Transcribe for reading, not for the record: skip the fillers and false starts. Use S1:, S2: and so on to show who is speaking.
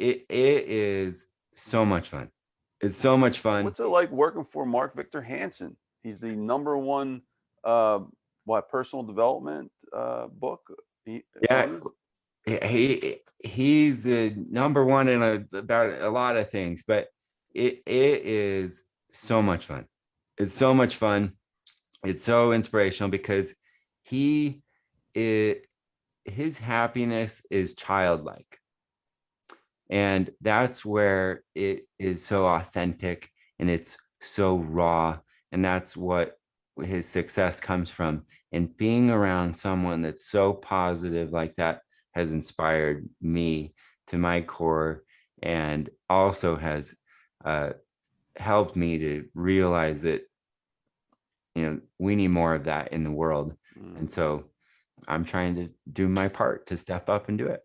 S1: it is so much fun. It's so much fun.
S2: What's it like working for Mark Victor Hansen? He's the #1 uh, personal development book
S1: Yeah,
S2: owner.
S1: he's the #1 in about a lot of things, but it is so much fun. It's so much fun. It's so inspirational because he it his happiness is childlike. And that's where it is so authentic and it's so raw. And that's what his success comes from. And being around someone that's so positive like that has inspired me to my core and also has uh, helped me to realize that, we need more of that in the world. And
S2: Mm.
S1: so I'm trying to do my part to step up and do it.